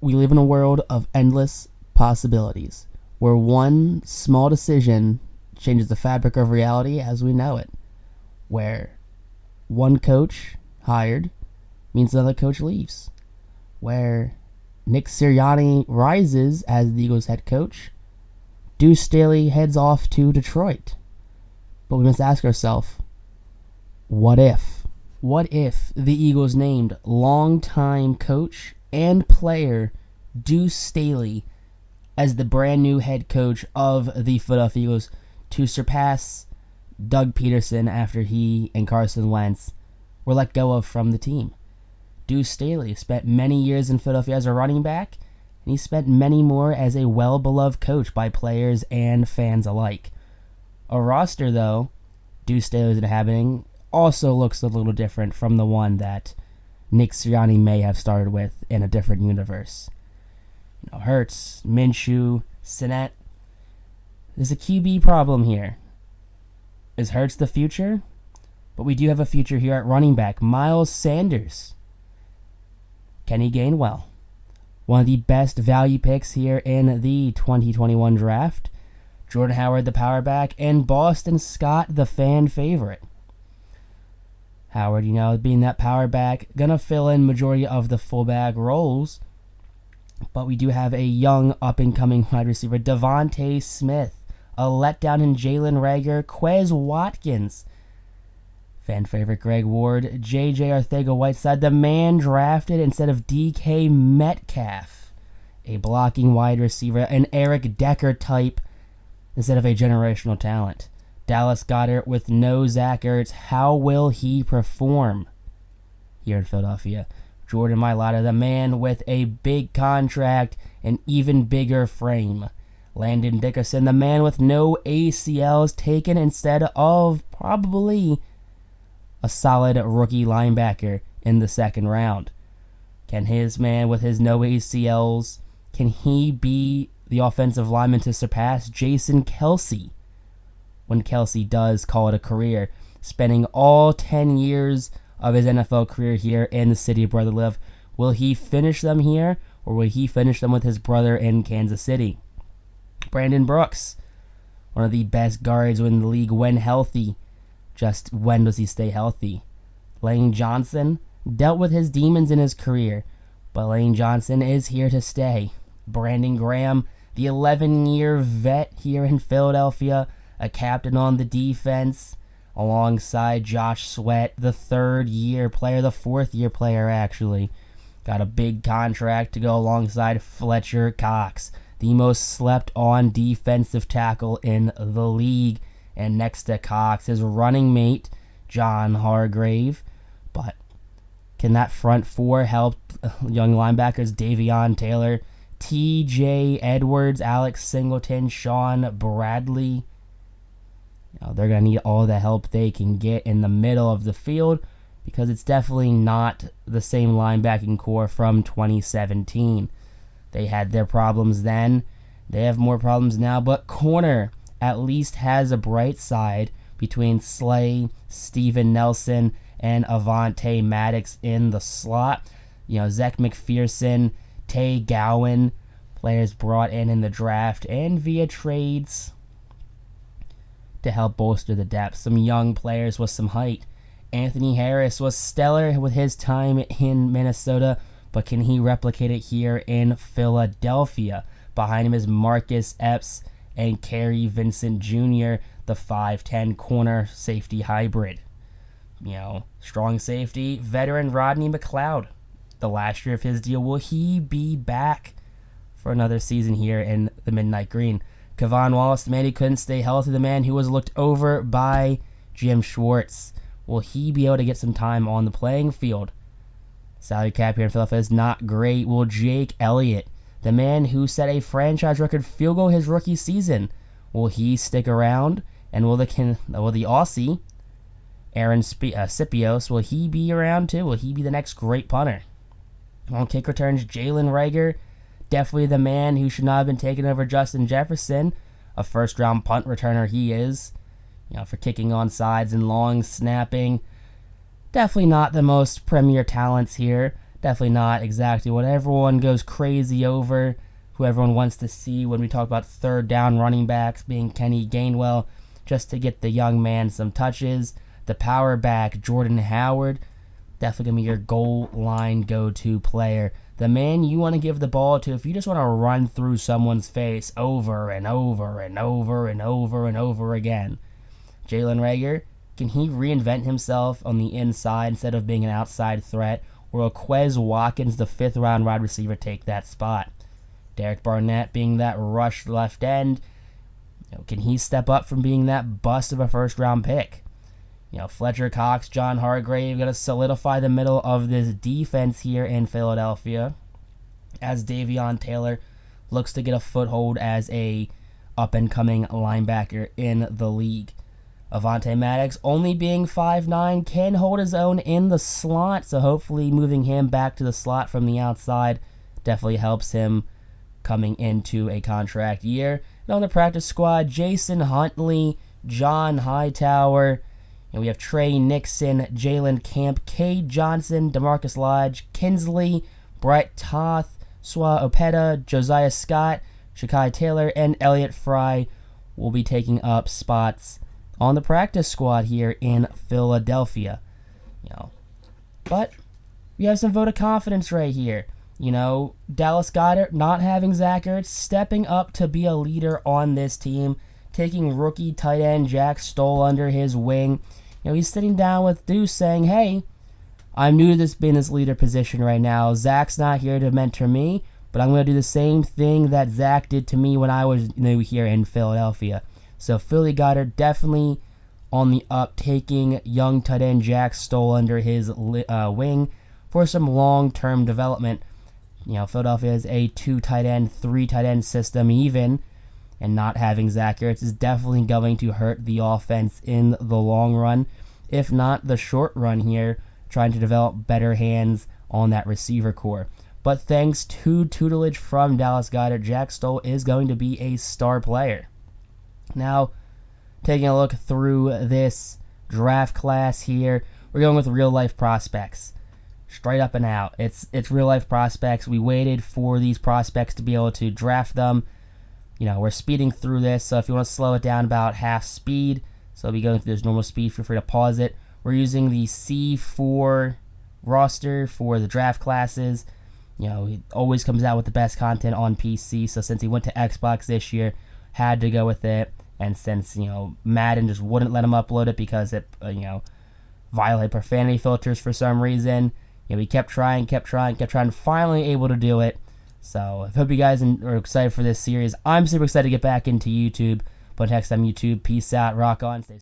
We live in a world of endless possibilities, where one small decision changes the fabric of reality as we know it, where one coach hired means another coach leaves, where Nick Sirianni rises as the Eagles head coach, Duce Staley heads off to Detroit. But we must ask ourselves, what if? What if the Eagles named longtime coach and player Duce Staley as the brand new head coach of the Philadelphia Eagles to surpass Doug Pederson after he and Carson Wentz were let go of from the team? Duce Staley spent many years in Philadelphia as a running back, and he spent many more as a well-beloved coach by players and fans alike. A roster, though, Duce Staley is inhabiting also looks a little different from the one that Nick Sirianni may have started with in a different universe. Hurts, Minshew, Sinnett. There's a QB problem here. Is Hurts the future? But we do have a future here at running back. Miles Sanders. Kenny Gainwell. One of the best value picks here in the 2021 draft. Jordan Howard, the power back, and Boston Scott, the fan favorite. Howard, being that power back, gonna fill in majority of the fullback roles. But we do have a young, up-and-coming wide receiver, Devontae Smith. A letdown in Jalen Reagor, Quez Watkins. Fan favorite Greg Ward, J.J. Arcega-Whiteside, the man drafted instead of DK Metcalf. A blocking wide receiver, an Eric Decker type instead of a generational talent. Dallas Goedert with no Zach Ertz. How will he perform here in Philadelphia? Jordan Mailata, the man with a big contract and even bigger frame. Landon Dickerson, the man with no ACLs, taken instead of probably a solid rookie linebacker in the second round. Can his man with his no ACLs, can he be the offensive lineman to surpass Jason Kelce when Kelce does call it a career, spending all 10 years of his NFL career here in the city of brother live? Will he finish them here, or will he finish them with his brother in Kansas City? Brandon Brooks, one of the best guards in the league when healthy. Just when does he stay healthy? Lane Johnson dealt with his demons in his career, but Lane Johnson is here to stay. Brandon Graham, the 11-year vet here in Philadelphia, a captain on the defense, alongside Josh Sweat, the third-year player, the fourth-year player actually. Got a big contract to go alongside Fletcher Cox, the most slept-on defensive tackle in the league. And next to Cox, his running mate, John Hargrave. But can that front four help young linebackers Davion Taylor, TJ Edwards, Alex Singleton, Sean Bradley? They're going to need all the help they can get in the middle of the field, because it's definitely not the same linebacking core from 2017. They had their problems then. They have more problems now, but corner at least has a bright side between Slay, Steven Nelson, and Avonte Maddox in the slot. Zach McPherson, Tay Gowan, players brought in the draft and via trades to help bolster the depth. Some young players with some height. Anthony Harris was stellar with his time in Minnesota, but can he replicate it here in Philadelphia? Behind him is Marcus Epps and Kerry Vincent Jr., the 5'10 corner safety hybrid. Strong safety, veteran Rodney McLeod. The last year of his deal, will he be back for another season here in the Midnight Green? Kevon Wallace, the man who couldn't stay healthy, the man who was looked over by Jim Schwartz. Will he be able to get some time on the playing field? Salary cap here in Philadelphia is not great. Will Jake Elliott, the man who set a franchise record field goal his rookie season, will he stick around? And will the Aussie, Aaron Scipios, will he be around too? Will he be the next great punter? On kick returns, Jalen Reagor, definitely the man who should not have been taken over Justin Jefferson. A first-round punt returner he is. For kicking on sides and long snapping. Definitely not the most premier talents here. Definitely not exactly what everyone goes crazy over, who everyone wants to see when we talk about third down running backs being Kenny Gainwell, just to get the young man some touches. The power back, Jordan Howard, definitely going to be your goal line go-to player. The man you want to give the ball to if you just want to run through someone's face over and over and over and over and over again. Jalen Reagor, can he reinvent himself on the inside instead of being an outside threat? Or will Quez Watkins, the 5th-round wide receiver, take that spot? Derek Barnett being that rush left end, can he step up from being that bust of a first-round pick? Fletcher Cox, John Hargrave, going to solidify the middle of this defense here in Philadelphia as Davion Taylor looks to get a foothold as a up-and-coming linebacker in the league. Avonte Maddox, only being 5'9", can hold his own in the slot, so hopefully moving him back to the slot from the outside definitely helps him coming into a contract year. And on the practice squad, Jason Huntley, John Hightower, and we have Trey Nixon, Jalen Camp, Cade Johnson, DeMarcus Lodge, Kinsley, Brett Toth, Swa Opeta, Josiah Scott, Shakai Taylor, and Elliott Fry will be taking up spots on the practice squad here in Philadelphia. But we have some vote of confidence right here. Dallas Goedert not having Zach Ertz, stepping up to be a leader on this team, taking rookie tight end Jack Stoll under his wing. He's sitting down with Duce saying, hey, I'm new to this business leader position right now. Zach's not here to mentor me, but I'm going to do the same thing that Zach did to me when I was new here in Philadelphia. So Philly Goddard definitely on the up, taking young tight end Jack Stoll under his wing for some long-term development. Philadelphia is a 2 tight end, 3 tight end system even, and not having Zach Ertz is definitely going to hurt the offense in the long run, if not the short run here, trying to develop better hands on that receiver core. But thanks to tutelage from Dallas Goedert, Jack Stoll is going to be a star player. Now, taking a look through this draft class here, we're going with real-life prospects. Straight up and out. It's real-life prospects. We waited for these prospects to be able to draft them. We're speeding through this, so if you want to slow it down about half speed, so I'll be going through this normal speed, feel free to pause it. We're using the C4 roster for the draft classes. He always comes out with the best content on PC, so since he went to Xbox this year, had to go with it. And since, Madden just wouldn't let him upload it because it, violated profanity filters for some reason, we kept trying, finally able to do it. So I hope you guys are excited for this series. I'm super excited to get back into YouTube. But next time, YouTube, peace out, rock on, stay